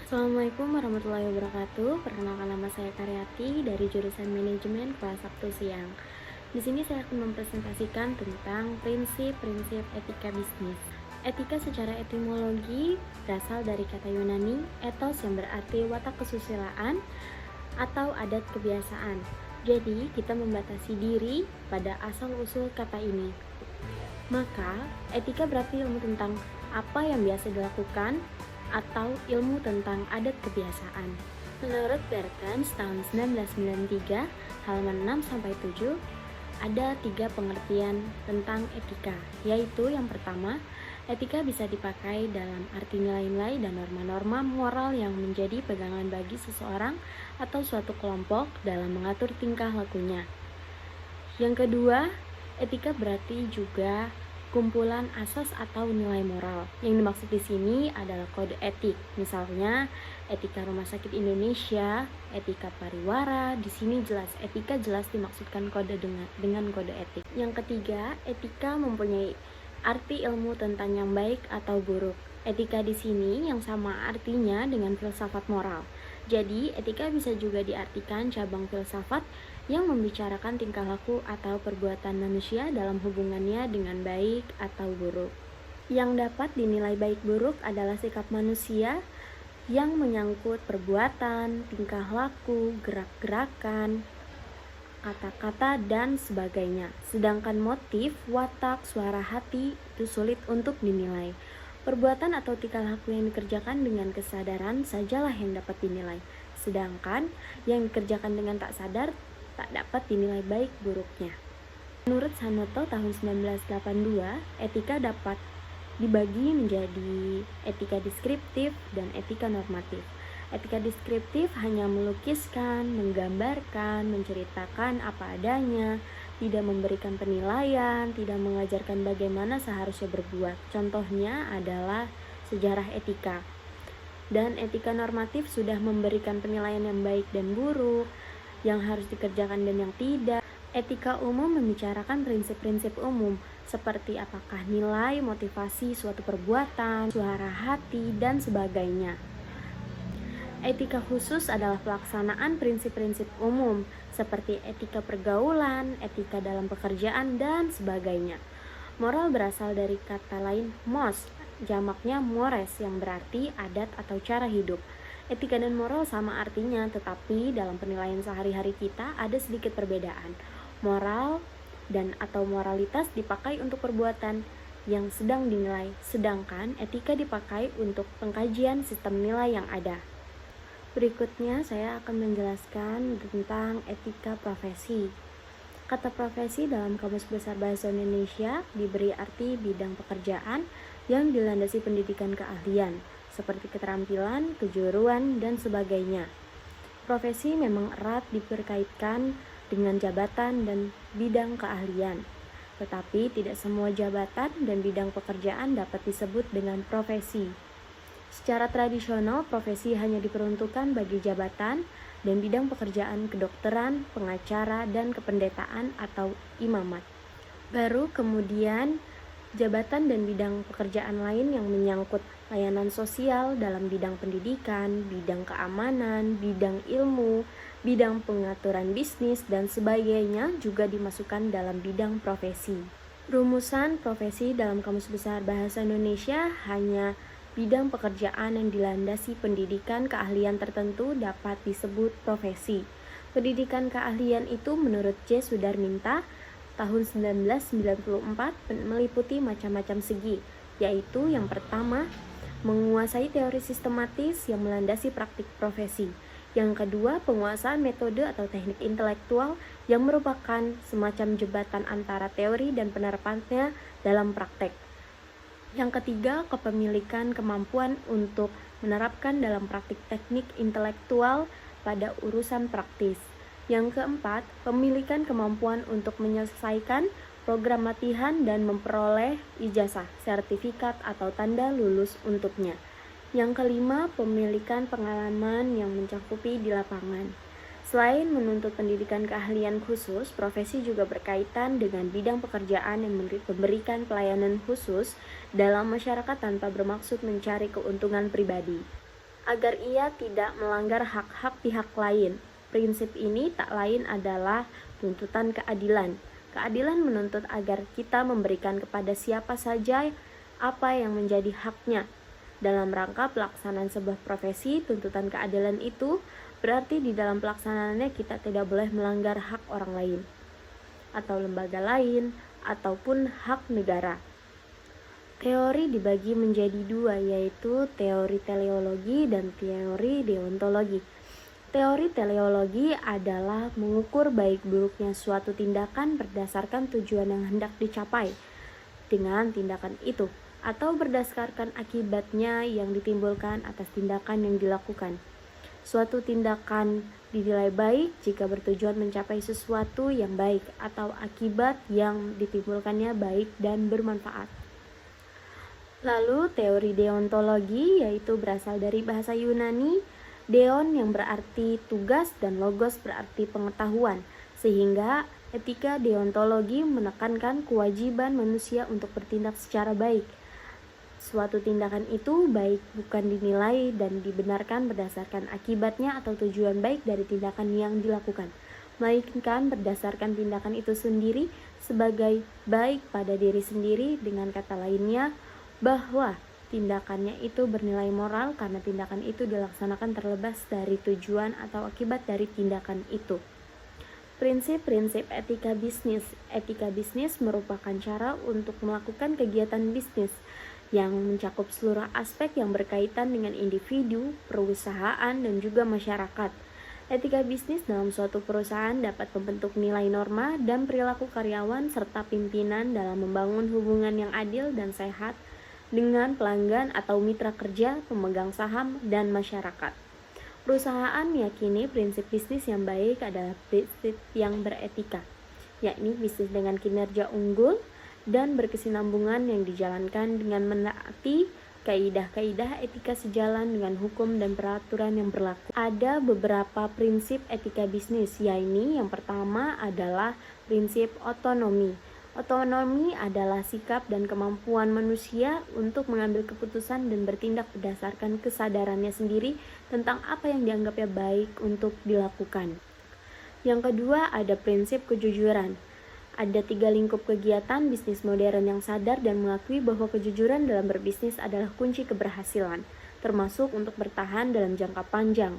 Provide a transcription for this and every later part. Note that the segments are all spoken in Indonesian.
Assalamualaikum warahmatullahi wabarakatuh. Perkenalkan, nama saya Karyati dari jurusan Manajemen kelas Sabtu siang. Di sini saya akan mempresentasikan tentang prinsip-prinsip etika bisnis. Etika secara etimologi berasal dari kata Yunani ethos yang berarti watak kesusilaan atau adat kebiasaan. Jadi, kita membatasi diri pada asal-usul kata ini. Maka, etika berarti ilmu tentang apa yang biasa dilakukan atau ilmu tentang adat kebiasaan. Menurut Berkens tahun 1993, halaman 6-7, ada 3 pengertian tentang etika, yaitu yang pertama, etika bisa dipakai dalam arti nilai-nilai dan norma-norma moral yang menjadi pegangan bagi seseorang atau suatu kelompok dalam mengatur tingkah lakunya. Yang kedua, etika berarti juga kumpulan asas atau nilai moral. Yang dimaksud di sini adalah kode etik. Misalnya, etika Rumah Sakit Indonesia, etika pariwara. Di sini jelas etika jelas dimaksudkan kode dengan kode etik. Yang ketiga, etika mempunyai arti ilmu tentang yang baik atau buruk. Etika di sini yang sama artinya dengan filsafat moral. Jadi, etika bisa juga diartikan cabang filsafat yang membicarakan tingkah laku atau perbuatan manusia dalam hubungannya dengan baik atau buruk. Yang dapat dinilai baik buruk adalah sikap manusia yang menyangkut perbuatan, tingkah laku, gerak-gerakan, kata-kata, dan sebagainya. Sedangkan motif, watak, suara hati itu sulit untuk dinilai. Perbuatan atau tingkah laku yang dikerjakan dengan kesadaran sajalah yang dapat dinilai. Sedangkan yang dikerjakan dengan tak sadar tak dapat dinilai baik buruknya. Menurut Sanoto tahun 1982, etika dapat dibagi menjadi etika deskriptif dan etika normatif. Etika deskriptif hanya melukiskan, menggambarkan, menceritakan apa adanya, tidak memberikan penilaian, tidak mengajarkan bagaimana seharusnya berbuat. Contohnya adalah sejarah etika. Dan etika normatif sudah memberikan penilaian yang baik dan buruk, yang harus dikerjakan dan yang tidak. Etika umum membicarakan prinsip-prinsip umum, seperti apakah nilai, motivasi suatu perbuatan, suara hati, dan sebagainya. Etika khusus adalah pelaksanaan prinsip-prinsip umum, seperti etika pergaulan, etika dalam pekerjaan, dan sebagainya. Moral berasal dari kata lain mos, jamaknya mores, yang berarti adat atau cara hidup. Etika dan moral sama artinya, tetapi dalam penilaian sehari-hari kita ada sedikit perbedaan. Moral dan atau moralitas dipakai untuk perbuatan yang sedang dinilai, sedangkan etika dipakai untuk pengkajian sistem nilai yang ada. Berikutnya saya akan menjelaskan tentang etika profesi. Kata profesi dalam Kamus Besar Bahasa Indonesia diberi arti bidang pekerjaan yang dilandasi pendidikan keahlian, seperti keterampilan, kejuruan, dan sebagainya. Profesi memang erat diberkaitkan dengan jabatan dan bidang keahlian, tetapi tidak semua jabatan dan bidang pekerjaan dapat disebut dengan profesi. Secara tradisional, profesi hanya diperuntukkan bagi jabatan dan bidang pekerjaan kedokteran, pengacara, dan kependetaan atau imamat. Baru kemudian jabatan dan bidang pekerjaan lain yang menyangkut layanan sosial dalam bidang pendidikan, bidang keamanan, bidang ilmu, bidang pengaturan bisnis, dan sebagainya juga dimasukkan dalam bidang profesi. Rumusan profesi dalam Kamus Besar Bahasa Indonesia hanya bidang pekerjaan yang dilandasi pendidikan keahlian tertentu dapat disebut profesi. Pendidikan keahlian itu menurut J. Sudarminta tahun 1994 meliputi macam-macam segi, yaitu yang pertama, menguasai teori sistematis yang melandasi praktik profesi. Yang kedua, penguasaan metode atau teknik intelektual yang merupakan semacam jembatan antara teori dan penerapannya dalam praktek. Yang ketiga, kepemilikan kemampuan untuk menerapkan dalam praktik teknik intelektual pada urusan praktis. Yang keempat, pemilikan kemampuan untuk menyelesaikan program latihan dan memperoleh ijazah, sertifikat, atau tanda lulus untuknya. Yang kelima, pemilikan pengalaman yang mencakupi di lapangan. Selain menuntut pendidikan keahlian khusus, profesi juga berkaitan dengan bidang pekerjaan yang memberikan pelayanan khusus dalam masyarakat tanpa bermaksud mencari keuntungan pribadi. agar ia tidak melanggar hak-hak pihak lain. Prinsip ini tak lain adalah tuntutan keadilan. Keadilan menuntut agar kita memberikan kepada siapa saja apa yang menjadi haknya. Dalam rangka pelaksanaan sebuah profesi, tuntutan keadilan itu berarti di dalam pelaksanaannya kita tidak boleh melanggar hak orang lain atau lembaga lain ataupun hak negara. Teori dibagi menjadi dua, yaitu teori teleologi dan teori deontologi. Teori teleologi adalah mengukur baik buruknya suatu tindakan berdasarkan tujuan yang hendak dicapai dengan tindakan itu, atau berdasarkan akibatnya yang ditimbulkan atas tindakan yang dilakukan. Suatu tindakan dinilai baik jika bertujuan mencapai sesuatu yang baik atau akibat yang ditimbulkannya baik dan bermanfaat. Lalu teori deontologi, yaitu berasal dari bahasa Yunani deon yang berarti tugas dan logos berarti pengetahuan, sehingga etika deontologi menekankan kewajiban manusia untuk bertindak secara baik. Suatu tindakan itu baik bukan dinilai dan dibenarkan berdasarkan akibatnya atau tujuan baik dari tindakan yang dilakukan, melainkan berdasarkan tindakan itu sendiri sebagai baik pada diri sendiri. Dengan kata lainnya, bahwa tindakannya itu bernilai moral karena tindakan itu dilaksanakan terlepas dari tujuan atau akibat dari tindakan itu. Prinsip-prinsip etika bisnis. Etika bisnis merupakan cara untuk melakukan kegiatan bisnis yang mencakup seluruh aspek yang berkaitan dengan individu, perusahaan, dan juga masyarakat. Etika bisnis dalam suatu perusahaan dapat membentuk nilai norma dan perilaku karyawan serta pimpinan dalam membangun hubungan yang adil dan sehat dengan pelanggan atau mitra kerja, pemegang saham, dan masyarakat. Perusahaan meyakini prinsip bisnis yang baik adalah prinsip yang beretika, yakni bisnis dengan kinerja unggul dan berkesinambungan yang dijalankan dengan menaati kaidah-kaidah etika sejalan dengan hukum dan peraturan yang berlaku. Ada beberapa prinsip etika bisnis, yaitu yang pertama adalah prinsip otonomi. Otonomi adalah sikap dan kemampuan manusia untuk mengambil keputusan dan bertindak berdasarkan kesadarannya sendiri tentang apa yang dianggapnya baik untuk dilakukan. Yang kedua, ada prinsip kejujuran. Ada 3 lingkup kegiatan bisnis modern yang sadar dan mengakui bahwa kejujuran dalam berbisnis adalah kunci keberhasilan, termasuk untuk bertahan dalam jangka panjang.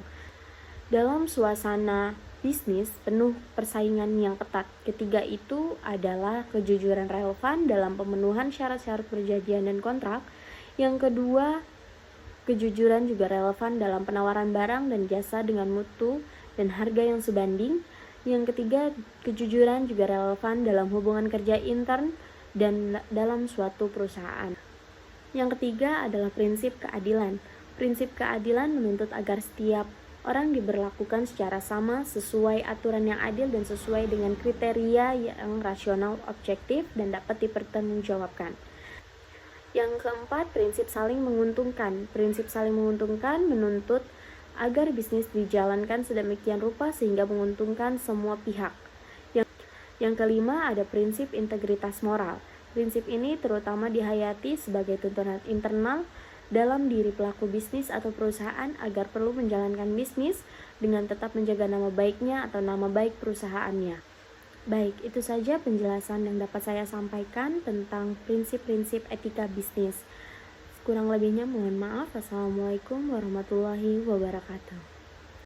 Dalam suasana bisnis penuh persaingan yang ketat. Ketiga itu adalah kejujuran relevan dalam pemenuhan syarat-syarat perjanjian dan kontrak. Yang kedua, kejujuran juga relevan dalam penawaran barang dan jasa dengan mutu dan harga yang sebanding. Yang ketiga, kejujuran juga relevan dalam hubungan kerja intern dan dalam suatu perusahaan. Yang ketiga adalah prinsip keadilan. Prinsip keadilan menuntut agar setiap orang diberlakukan secara sama sesuai aturan yang adil dan sesuai dengan kriteria yang rasional, objektif, dan dapat dipertanggungjawabkan. Yang keempat, prinsip saling menguntungkan. Prinsip saling menguntungkan menuntut agar bisnis dijalankan sedemikian rupa sehingga menguntungkan semua pihak. Yang kelima, ada prinsip integritas moral. Prinsip ini terutama dihayati sebagai tuntunan internal dalam diri pelaku bisnis atau perusahaan agar perlu menjalankan bisnis dengan tetap menjaga nama baiknya atau nama baik perusahaannya. Baik, itu saja penjelasan yang dapat saya sampaikan tentang prinsip-prinsip etika bisnis. Kurang lebihnya mohon maaf. Assalamualaikum warahmatullahi wabarakatuh.